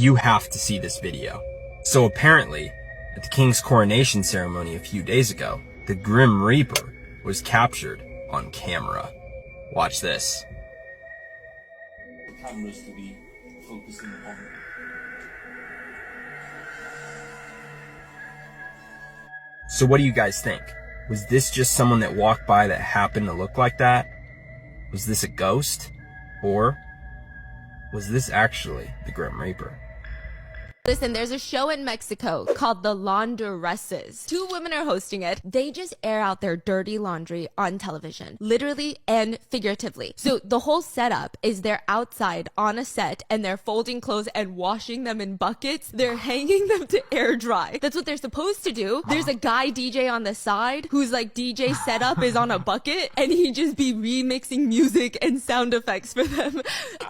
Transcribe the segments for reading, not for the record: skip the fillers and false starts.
You have to see this video. So apparently, at the king's coronation ceremony a few days ago, the Grim Reaper was captured on camera. Watch this. The cameras to be focusing on. So what do you guys think? Was this just someone that walked by that happened to look like that? Was this a ghost? Or was this actually the Grim Reaper? Listen, there's a show in Mexico called The Laundresses. 2 women are hosting it. They just air out their dirty laundry on television, literally and figuratively. So the whole setup is they're outside on a set and they're folding clothes and washing them in buckets. They're hanging them to air dry. That's what they're supposed to do. There's a guy DJ on the side who's like DJ setup is on a bucket and he just be remixing music and sound effects for them.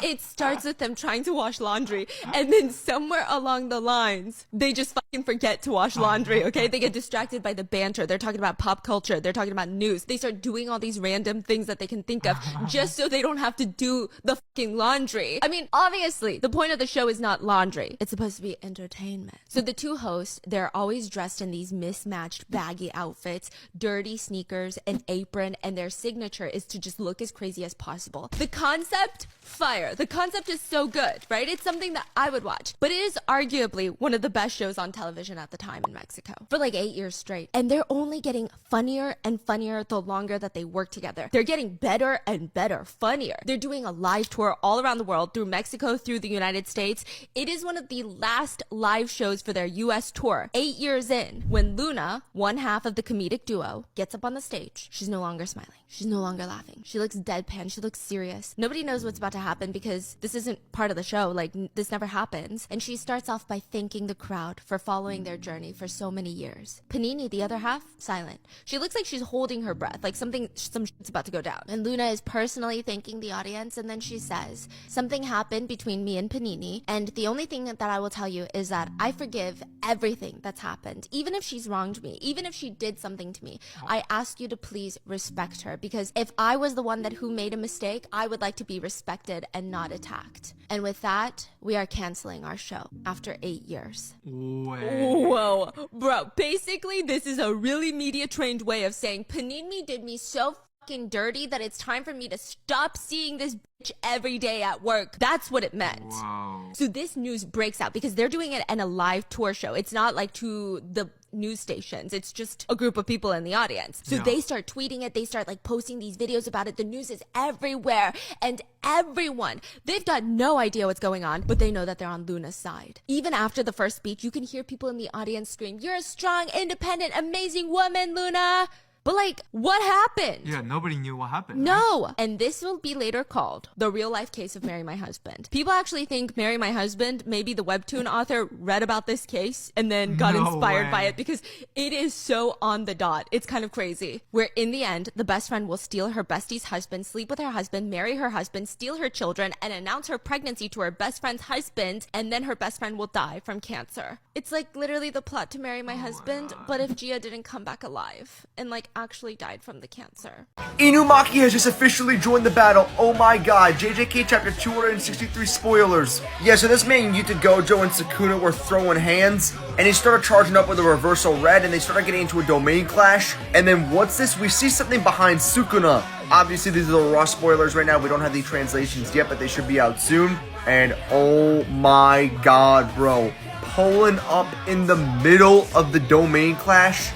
It starts with them trying to wash laundry and then somewhere along the lines, they just fucking forget to wash laundry, okay? They get distracted by the banter. They're talking about pop culture. They're talking about news. They start doing all these random things that they can think of just so they don't have to do the fucking laundry. I mean, obviously, the point of the show is not laundry. It's supposed to be entertainment. So the 2 hosts, they're always dressed in these mismatched baggy outfits, dirty sneakers, an apron, and their signature is to just look as crazy as possible. The concept, fire. The concept is so good, right? It's something that I would watch, but it is arguably one of the best shows on television at the time in Mexico for like 8 years straight. And they're only getting funnier and funnier the longer that they work together. They're getting better and better, funnier. They're doing a live tour all around the world, through Mexico, through the United States. It is one of the last live shows for their US tour. 8 years in, when Luna, one half of the comedic duo, gets up on the stage, she's no longer smiling. She's no longer laughing. She looks deadpan. She looks serious. Nobody knows what's about to happen because this isn't part of the show. Like, this never happens. And she starts off by thanking the crowd for following their journey for so many years. Panini, the other half, silent. She looks like she's holding her breath, like some shit's about to go down. And Luna is personally thanking the audience, and then she says, something happened between me and Panini, and the only thing that I will tell you is that I forgive everything that's happened. Even if she's wronged me, even if she did something to me, I ask you to please respect her, because if I was the one who made a mistake, I would like to be respected and not attacked. And with that, we are canceling our show after 8 years. Whoa. Bro, basically, this is a really media-trained way of saying Panini did me so fucking dirty that it's time for me to stop seeing this bitch every day at work. That's what it meant. Wow. So this news breaks out because they're doing it in a live tour show. It's not like to the news stations. It's just a group of people in the audience. So they start tweeting it. They start like posting these videos about it. The news is everywhere, and everyone, they've got no idea what's going on, but they know that they're on Luna's side. Even after the first speech, you can hear people in the audience scream, "You're a strong, independent, amazing woman, Luna." But like, what happened? Yeah, nobody knew what happened. No. And this will be later called the real life case of Marry My Husband. People actually think Marry My Husband, maybe the webtoon author read about this case and then got inspired by it, because it is so on the dot. It's kind of crazy. Where in the end, the best friend will steal her bestie's husband, sleep with her husband, marry her husband, steal her children, and announce her pregnancy to her best friend's husband, and then her best friend will die from cancer. It's like literally the plot to Marry My Husband, but if Gia didn't come back alive and like actually died from the cancer. Inumaki has just officially joined the battle. Oh my god, JJK chapter 263 spoilers. Yeah, so this man Yuta Gojo and Sukuna were throwing hands, and he started charging up with a reversal red, and they started getting into a domain clash. And then what's this? We see something behind Sukuna. Obviously, these are the raw spoilers right now. We don't have the translations yet, but they should be out soon. And oh my god, bro. Pulling up in the middle of the domain clash.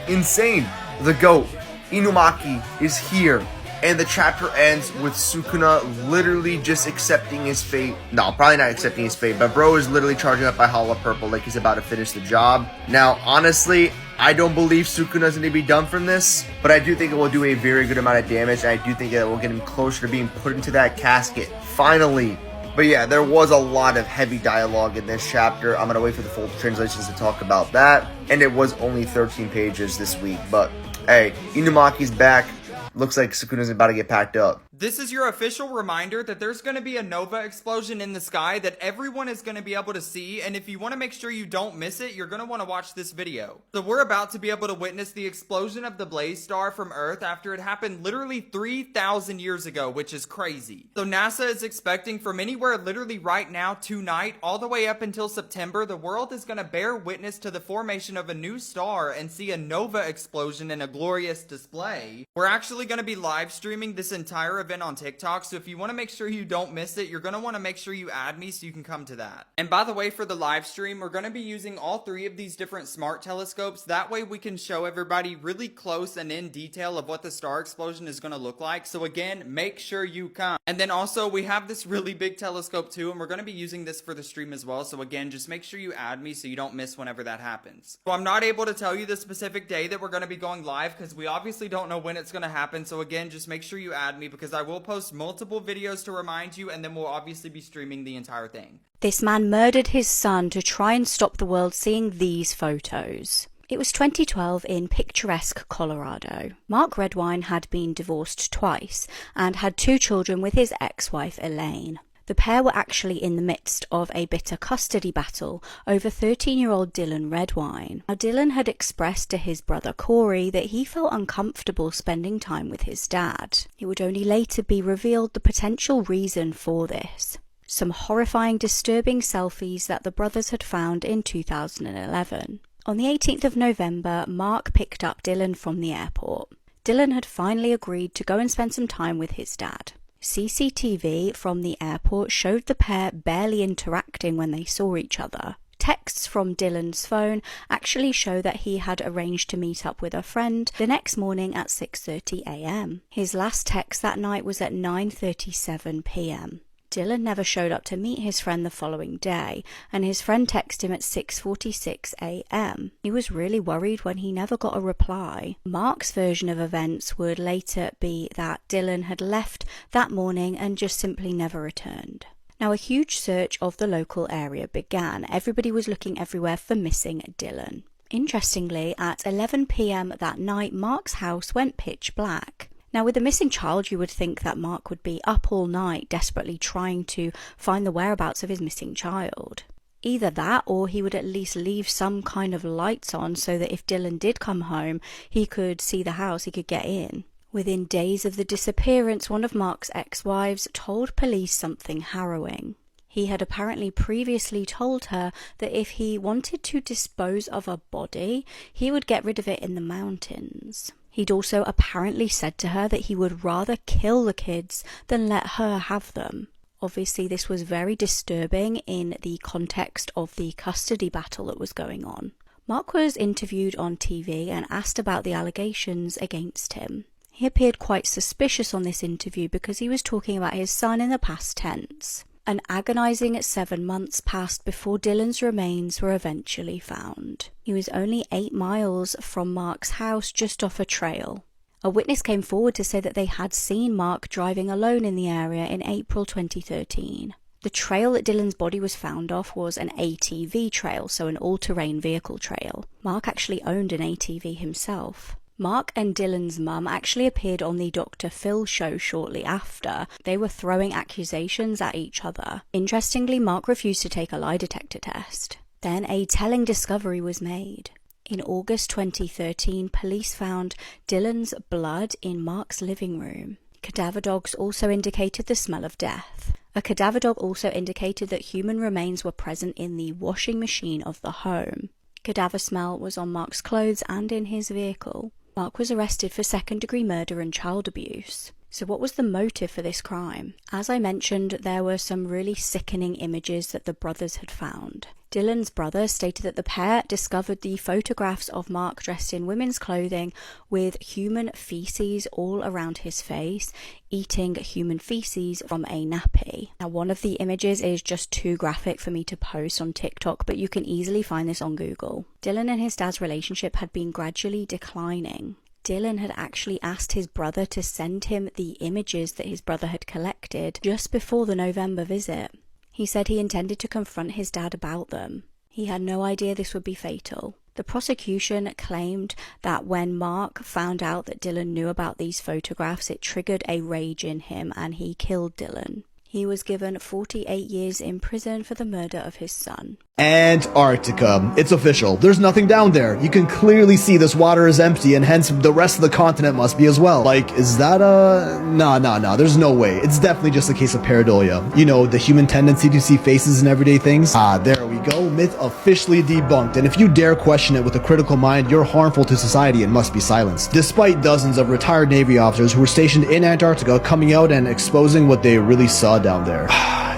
Insane. The GOAT, Inumaki, is here, and the chapter ends with Sukuna literally just accepting his fate. No, probably not accepting his fate, but bro is literally charging up by Hala Purple like he's about to finish the job. Now, honestly, I don't believe Sukuna's going to be done from this, but I do think it will do a very good amount of damage, and I do think that it will get him closer to being put into that casket, finally. But yeah, there was a lot of heavy dialogue in this chapter. I'm going to wait for the full translations to talk about that, and it was only 13 pages this week, but hey, Inumaki's back. Looks like Sukuna's about to get packed up. This is your official reminder that there's going to be a nova explosion in the sky that everyone is going to be able to see, and if you want to make sure you don't miss it, you're going to want to watch this video. So we're about to be able to witness the explosion of the Blaze star from Earth after it happened literally 3,000 years ago, which is crazy. So NASA is expecting from anywhere literally right now tonight all the way up until September, the world is going to bear witness to the formation of a new star and see a nova explosion in a glorious display. We're actually going to be live streaming this entire event on TikTok, so if you want to make sure you don't miss it, you're going to want to make sure you add me so you can come to that. And by the way, for the live stream, we're going to be using all 3 of these different smart telescopes. That way we can show everybody really close and in detail of what the star explosion is going to look like. So again, make sure you come. And then also we have this really big telescope too, and we're going to be using this for the stream as well. So again, just make sure you add me so you don't miss whenever that happens. So I'm not able to tell you the specific day that we're going to be going live because we obviously don't know when it's going to happen. So again, just make sure you add me because I will post multiple videos to remind you, and then we'll obviously be streaming the entire thing. This man murdered his son to try and stop the world seeing these photos. It was 2012 in picturesque Colorado. Mark Redwine had been divorced twice and had 2 children with his ex-wife Elaine. The pair were actually in the midst of a bitter custody battle over 13-year-old Dylan Redwine. Now, Dylan had expressed to his brother Corey that he felt uncomfortable spending time with his dad. It would only later be revealed the potential reason for this. Some horrifying, disturbing selfies that the brothers had found in 2011. On the 18th of November, Mark picked up Dylan from the airport. Dylan had finally agreed to go and spend some time with his dad. CCTV from the airport showed the pair barely interacting when they saw each other. Texts from Dylan's phone actually show that he had arranged to meet up with a friend the next morning at 6:30 a.m. His last text that night was at 9:37 p.m. Dylan never showed up to meet his friend the following day, and his friend texted him at 6:46 a.m. He was really worried when he never got a reply. Mark's version of events would later be that Dylan had left that morning and just simply never returned. Now, a huge search of the local area began. Everybody was looking everywhere for missing Dylan. Interestingly, at 11 p.m. that night, Mark's house went pitch black. Now, with a missing child, you would think that Mark would be up all night desperately trying to find the whereabouts of his missing child. Either that, or he would at least leave some kind of lights on so that if Dylan did come home, he could see the house, he could get in. Within days of the disappearance, one of Mark's ex-wives told police something harrowing. He had apparently previously told her that if he wanted to dispose of a body, he would get rid of it in the mountains. He'd also apparently said to her that he would rather kill the kids than let her have them. Obviously, this was very disturbing in the context of the custody battle that was going on. Mark was interviewed on TV and asked about the allegations against him. He appeared quite suspicious on this interview because he was talking about his son in the past tense. An agonizing 7 months passed before Dylan's remains were eventually found. He was only 8 miles from Mark's house, just off a trail. A witness came forward to say that they had seen Mark driving alone in the area in April 2013. The trail that Dylan's body was found off was an ATV trail, so an all-terrain vehicle trail. Mark actually owned an ATV himself. Mark and Dylan's mum actually appeared on the Dr. Phil show shortly after. They were throwing accusations at each other. Interestingly, Mark refused to take a lie detector test. Then a telling discovery was made. In August 2013, police found Dylan's blood in Mark's living room. Cadaver dogs also indicated the smell of death. A cadaver dog also indicated that human remains were present in the washing machine of the home. Cadaver smell was on Mark's clothes and in his vehicle. Mark was arrested for second-degree murder and child abuse. So what was the motive for this crime? As I mentioned, there were some really sickening images that the brothers had found. Dylan's brother stated that the pair discovered the photographs of Mark dressed in women's clothing with human feces all around his face, eating human feces from a nappy. Now, one of the images is just too graphic for me to post on TikTok, but you can easily find this on Google. Dylan and his dad's relationship had been gradually declining. Dylan had actually asked his brother to send him the images that his brother had collected just before the November visit. He said he intended to confront his dad about them. He had no idea this would be fatal. The prosecution claimed that when Mark found out that Dylan knew about these photographs, it triggered a rage in him and he killed Dylan. He was given 48 years in prison for the murder of his son. Antarctica. It's official. There's nothing down there. You can clearly see this water is empty, and hence the rest of the continent must be as well. Like, is that Nah, there's no way. It's definitely just a case of pareidolia. You know, the human tendency to see faces in everyday things. There we go. Myth officially debunked, and if you dare question it with a critical mind, you're harmful to society and must be silenced. Despite dozens of retired Navy officers who were stationed in Antarctica coming out and exposing what they really saw down there.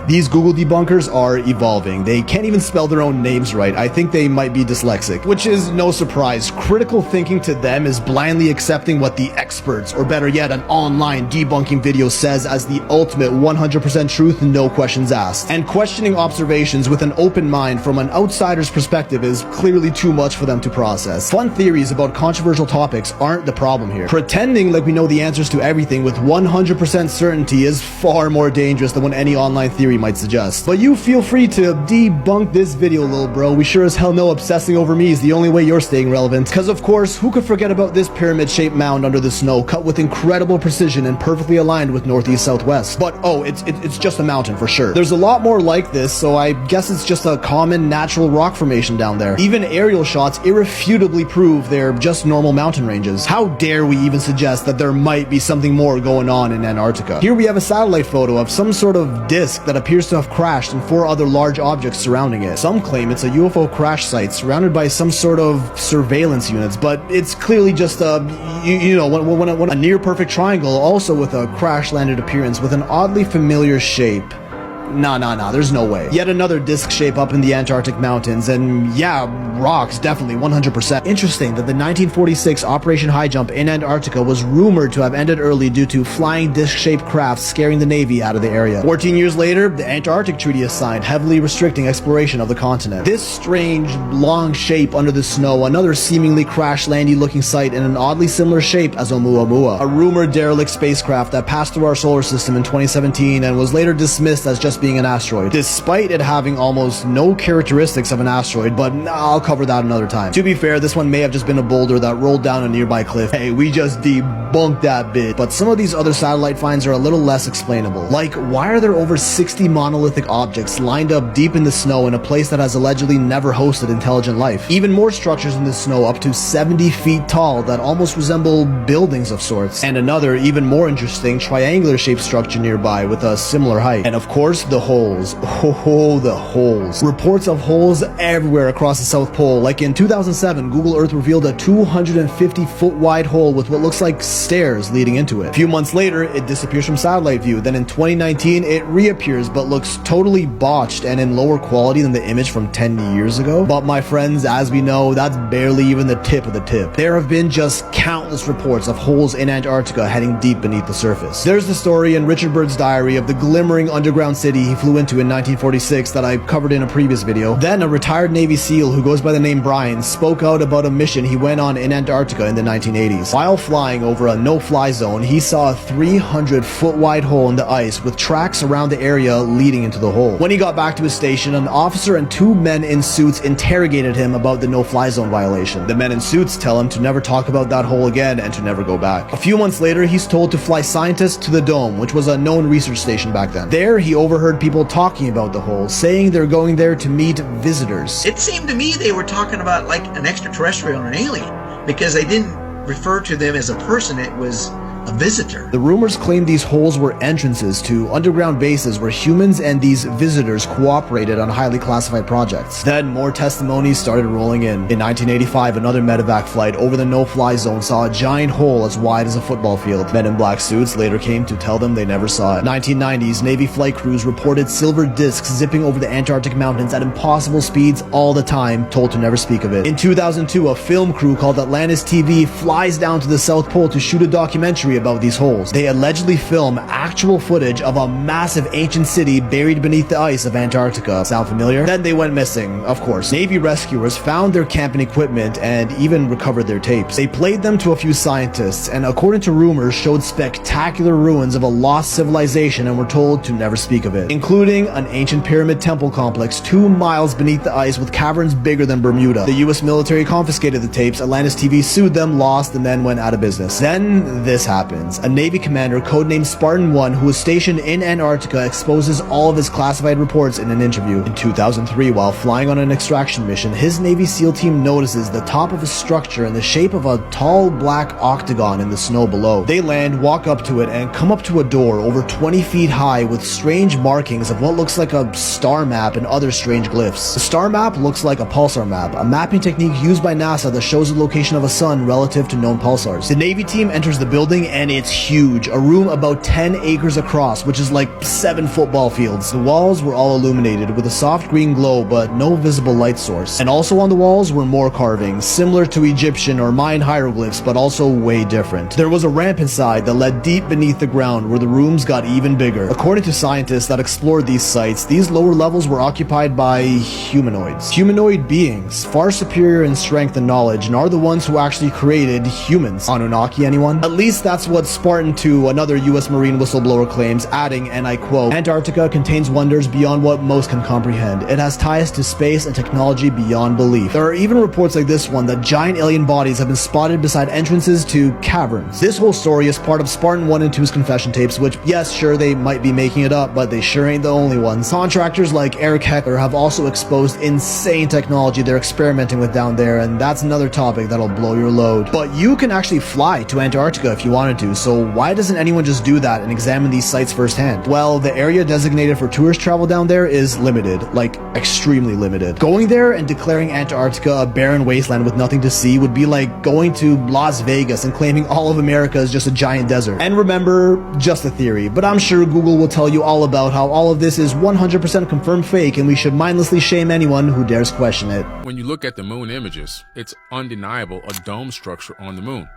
These Google debunkers are evolving. They can't even spell their own names right. I think they might be dyslexic, which is no surprise. Critical thinking to them is blindly accepting what the experts, or better yet, an online debunking video says as the ultimate 100% truth, no questions asked. And questioning observations with an open mind from an outsider's perspective is clearly too much for them to process. Fun theories about controversial topics aren't the problem here. Pretending like we know the answers to everything with 100% certainty is far more dangerous than what any online theory might suggest. But you feel free to debunk this video, little bro. We sure as hell know obsessing over me is the only way you're staying relevant. Because of course, who could forget about this pyramid-shaped mound under the snow, cut with incredible precision and perfectly aligned with northeast-southwest. But oh, it's just a mountain for sure. There's a lot more like this, so I guess it's just a common natural rock formation down there. Even aerial shots irrefutably prove they're just normal mountain ranges. How dare we even suggest that there might be something more going on in Antarctica? Here we have a satellite photo of some sort of disc that appears to have crashed and 4 other large objects surrounding it. Some claim it's a UFO crash site surrounded by some sort of surveillance units, but it's clearly just a near-perfect triangle, also with a crash-landed appearance with an oddly familiar shape. Nah, there's no way. Yet another disc shape up in the Antarctic mountains, and yeah, rocks, definitely, 100%. Interesting that the 1946 Operation High Jump in Antarctica was rumored to have ended early due to flying disc-shaped crafts scaring the Navy out of the area. 14 years later, the Antarctic Treaty is signed, heavily restricting exploration of the continent. This strange, long shape under the snow, another seemingly crash-landy looking site in an oddly similar shape as Oumuamua, a rumored derelict spacecraft that passed through our solar system in 2017 and was later dismissed as just being an asteroid, despite it having almost no characteristics of an asteroid, but I'll cover that another time. To be fair, this one may have just been a boulder that rolled down a nearby cliff. Hey, we just debunked that bit. But some of these other satellite finds are a little less explainable. Like, why are there over 60 monolithic objects lined up deep in the snow in a place that has allegedly never hosted intelligent life? Even more structures in the snow up to 70 feet tall that almost resemble buildings of sorts. And another, even more interesting, triangular shaped structure nearby with a similar height. And of course, the holes. Oh, the holes. Reports of holes everywhere across the South Pole. Like in 2007, Google Earth revealed a 250-foot wide hole with what looks like stairs leading into it. A few months later, it disappears from satellite view. Then in 2019, it reappears but looks totally botched and in lower quality than the image from 10 years ago. But my friends, as we know, that's barely even the tip of the tip. There have been just countless reports of holes in Antarctica heading deep beneath the surface. There's the story in Richard Byrd's diary of the glimmering underground city he flew into in 1946 that I covered in a previous video. Then a retired Navy SEAL who goes by the name Brian spoke out about a mission he went on in Antarctica in the 1980s. While flying over a no-fly zone, he saw a 300-foot wide hole in the ice with tracks around the area leading into the hole. When he got back to his station, an officer and 2 men in suits interrogated him about the no-fly zone violation. The men in suits tell him to never talk about that hole again and to never go back. A few months later, he's told to fly scientists to the Dome, which was a known research station back then. There, he overheard people talking about the hole, saying they're going there to meet visitors. It seemed to me they were talking about like an extraterrestrial or an alien, because they didn't refer to them as a person, it was a visitor. The rumors claimed these holes were entrances to underground bases where humans and these visitors cooperated on highly classified projects. Then more testimonies started rolling in. In 1985, another medevac flight over the no-fly zone saw a giant hole as wide as a football field. Men in black suits later came to tell them they never saw it. 1990s, Navy flight crews reported silver discs zipping over the Antarctic mountains at impossible speeds all the time, told to never speak of it. In 2002, a film crew called Atlantis TV flies down to the South Pole to shoot a documentary mystery about these holes. They allegedly film actual footage of a massive ancient city buried beneath the ice of Antarctica. Sound familiar? Then they went missing, of course. Navy rescuers found their camping equipment and even recovered their tapes. They played them to a few scientists, and according to rumors, showed spectacular ruins of a lost civilization and were told to never speak of it, including an ancient pyramid temple complex 2 miles beneath the ice with caverns bigger than Bermuda. The US military confiscated the tapes, Atlantis TV sued them, lost, and then went out of business. Then this happens. A Navy commander codenamed Spartan 1, who was stationed in Antarctica, exposes all of his classified reports in an interview. In 2003, while flying on an extraction mission, his Navy SEAL team notices the top of a structure in the shape of a tall black octagon in the snow below. They land, walk up to it, and come up to a door over 20 feet high with strange markings of what looks like a star map and other strange glyphs. The star map looks like a pulsar map, a mapping technique used by NASA that shows the location of a sun relative to known pulsars. The Navy team enters the building and it's huge, a room about 10 acres across, which is like 7 football fields. The walls were all illuminated with a soft green glow but no visible light source. And also on the walls were more carvings, similar to Egyptian or Mayan hieroglyphs, but also way different. There was a ramp inside that led deep beneath the ground where the rooms got even bigger. According to scientists that explored these sites, these lower levels were occupied by humanoids. Humanoid beings, far superior in strength and knowledge, and are the ones who actually created humans. Anunnaki, anyone? At least that's what Spartan 2, another US Marine whistleblower, claims, adding, and I quote, "Antarctica contains wonders beyond what most can comprehend. It has ties to space and technology beyond belief." There are even reports like this one that giant alien bodies have been spotted beside entrances to caverns. This whole story is part of Spartan 1 and 2's confession tapes, which, yes, sure, they might be making it up, but they sure ain't the only ones. Contractors like Eric Heckler have also exposed insane technology they're experimenting with down there, and that's another topic that'll blow your load. But you can actually fly to Antarctica if you wanted to, so why doesn't anyone just do that and examine these sites firsthand? Well, the area designated for tourist travel down there is limited, like extremely limited. Going there and declaring Antarctica a barren wasteland with nothing to see would be like going to Las Vegas and claiming all of America is just a giant desert. And remember, just a theory, but I'm sure Google will tell you all about how all of this is 100% confirmed fake and we should mindlessly shame anyone who dares question it. When you look at the moon images, it's undeniable a dome structure on the moon.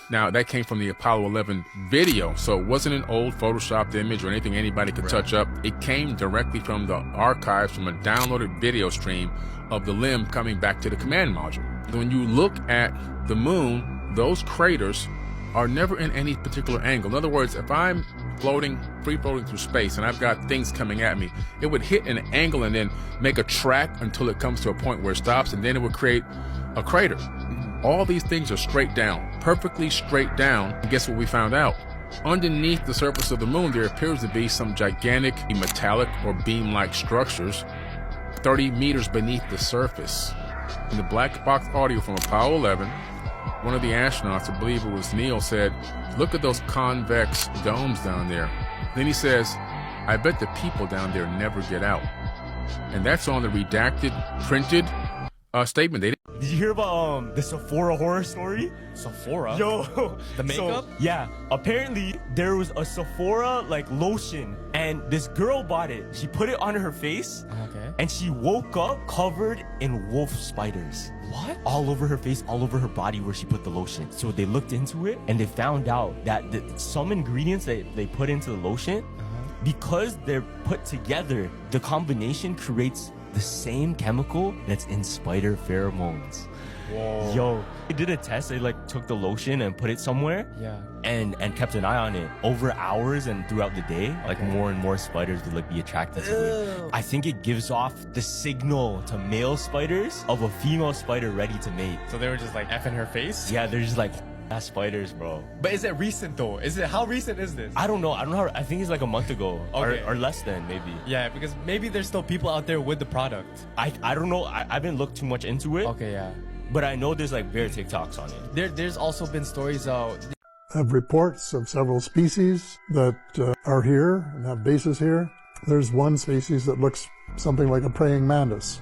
Now, that came from the Apollo 11 video, so it wasn't an old photoshopped image or anything anybody could touch up. It came directly from the archives from a downloaded video stream of the limb coming back to the command module. When you look at the moon, those craters are never in any particular angle. In other words, if I'm free floating through space and I've got things coming at me, it would hit an angle and then make a track until it comes to a point where it stops, and then it would create a crater. All these things are straight down, perfectly straight down. And guess what we found out? Underneath the surface of the moon, there appears to be some gigantic metallic or beam-like structures 30 meters beneath the surface. In the black box audio from Apollo 11, one of the astronauts, I believe it was Neil, said, "Look at those convex domes down there." Then he says, "I bet the people down there never get out." And that's on the redacted, printed statement. They Did you hear about the Sephora horror story? Sephora? Yo, The makeup? So, yeah, apparently there was a Sephora like lotion, and this girl bought it. She put it on her face, Okay. and she woke up covered in wolf spiders. What? All over her face, all over her body where she put the lotion. So they looked into it, and they found out that some ingredients that they put into the lotion, because they're put together, the combination creates the same chemical that's in spider pheromones. Whoa. Yo, they did a test. They like took the lotion and put it somewhere, Yeah. and kept an eye on it over hours and throughout the day. Like more and more spiders would like be attracted to it. I think it gives off the signal to male spiders of a female spider ready to mate. So they were just like effing her face? Yeah, they're just like ass spiders, bro. But is it recent though? How recent is this? I don't know. I think it's like a month ago, Okay. or less than maybe. Yeah, because maybe there's still people out there with the product. I don't know. I haven't looked too much into it. Okay, yeah. But I know there's like bear TikToks on it. There's also been stories Have reports of several species that are here and have bases here. There's one species that looks something like a praying mantis.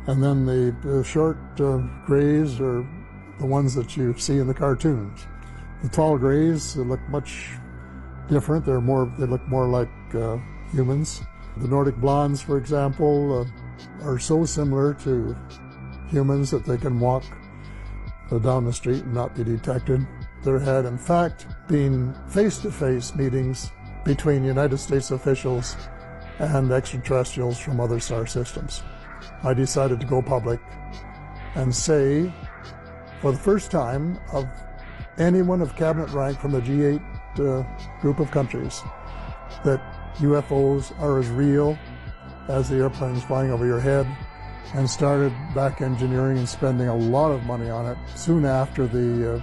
And then the short grays are the ones that you see in the cartoons. The tall grays look much different. They look more like humans. The Nordic blondes, for example, are so similar to humans that they can walk down the street and not be detected. There had, in fact, been face-to-face meetings between United States officials and extraterrestrials from other star systems. I decided to go public and say, for the first time, of anyone of cabinet rank from the G8 group of countries, that UFOs are as real as the airplanes flying over your head, and started back engineering and spending a lot of money on it soon after the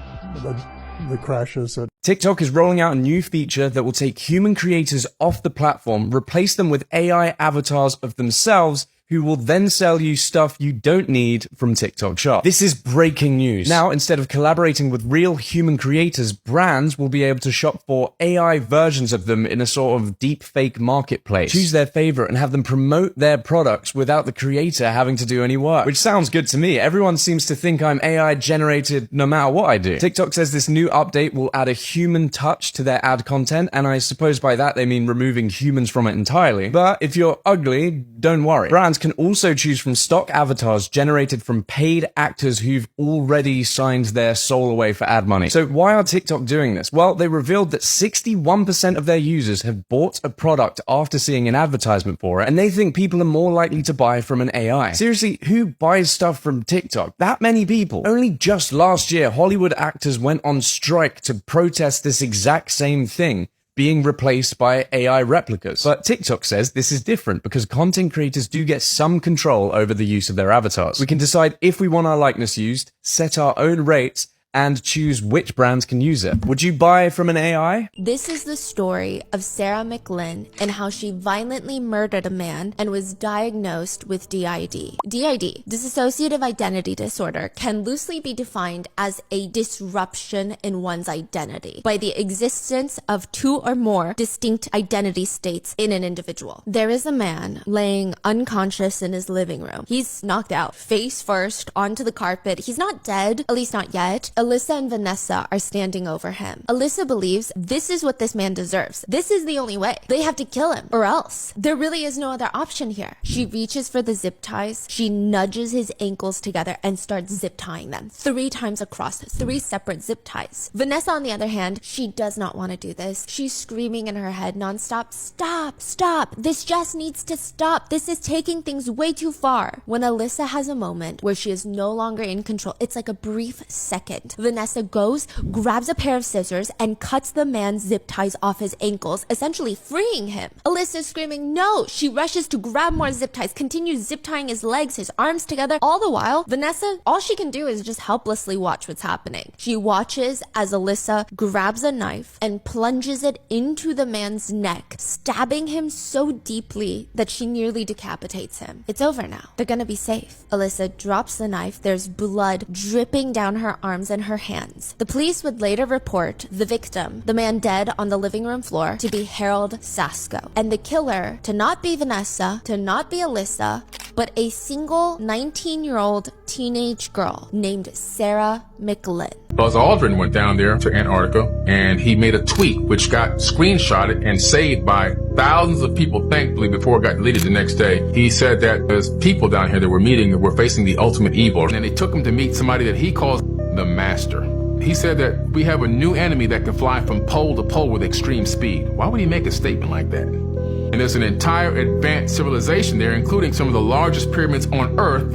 crashes. TikTok is rolling out a new feature that will take human creators off the platform, replace them with AI avatars of themselves, who will then sell you stuff you don't need from TikTok Shop. This is breaking news. Now, instead of collaborating with real human creators, brands will be able to shop for AI versions of them in a sort of deep fake marketplace. Choose their favorite and have them promote their products without the creator having to do any work. Which sounds good to me. Everyone seems to think I'm AI generated no matter what I do. TikTok says this new update will add a human touch to their ad content, and I suppose by that they mean removing humans from it entirely. But if you're ugly, don't worry. Brands can also choose from stock avatars generated from paid actors who've already signed their soul away for ad money. So why are TikTok doing this? Well, they revealed that 61% of their users have bought a product after seeing an advertisement for it, and they think people are more likely to buy from an AI. Seriously, who buys stuff from TikTok? That many people. Only just last year, Hollywood actors went on strike to protest this exact same thing, being replaced by AI replicas. But TikTok says this is different because content creators do get some control over the use of their avatars. We can decide if we want our likeness used, set our own rates, and choose which brands can use it. Would you buy from an AI? This is the story of Sarah McLynn and how she violently murdered a man and was diagnosed with DID. DID, dissociative identity disorder, can loosely be defined as a disruption in one's identity by the existence of two or more distinct identity states in an individual. There is a man laying unconscious in his living room. He's knocked out, face first, onto the carpet. He's not dead, at least not yet. Alyssa and Vanessa are standing over him. Alyssa believes this is what this man deserves. This is the only way. They have to kill him, or else. There really is no other option here. She reaches for the zip ties. She nudges his ankles together and starts zip tying them 3 times across, 3 separate zip ties. Vanessa, on the other hand, she does not want to do this. She's screaming in her head nonstop, "Stop, stop. This just needs to stop. This is taking things way too far." When Alyssa has a moment where she is no longer in control, it's like a brief second. Vanessa goes, grabs a pair of scissors, and cuts the man's zip ties off his ankles, essentially freeing him. Alyssa is screaming, "No!" She rushes to grab more zip ties, continues zip tying his legs, his arms together. All the while, Vanessa, all she can do is just helplessly watch what's happening. She watches as Alyssa grabs a knife and plunges it into the man's neck, stabbing him so deeply that she nearly decapitates him. It's over now. They're gonna be safe. Alyssa drops the knife. There's blood dripping down her arms and her hands. The police would later report the victim, the man dead on the living room floor, to be Harold Sasko, and the killer to not be Vanessa, to not be Alyssa, but a single 19-year-old teenage girl named Sarah McLynn. Buzz Aldrin went down there to Antarctica and he made a tweet which got screenshotted and saved by thousands of people, thankfully, before it got deleted the next day. He said that there's people down here that were meeting that were facing the ultimate evil, and they took him to meet somebody that he calls the Master. He said that we have a new enemy that can fly from pole to pole with extreme speed. Why would he make a statement like that? And there's an entire advanced civilization there, including some of the largest pyramids on Earth,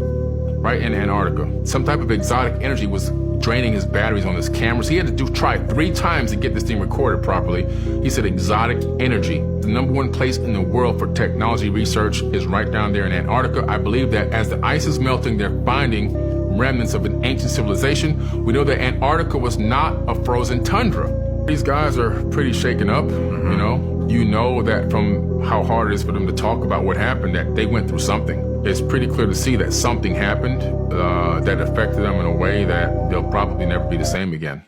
right in Antarctica. Some type of exotic energy was draining his batteries on his cameras. He had to try 3 times to get this thing recorded properly. He said exotic energy. The #1 place in the world for technology research is right down there in Antarctica. I believe that as the ice is melting, they're finding remnants of an ancient civilization. We know that Antarctica was not a frozen tundra. These guys are pretty shaken up, you know. You know that from how hard it is for them to talk about what happened, that they went through something. It's pretty clear to see that something happened that affected them in a way that they'll probably never be the same again.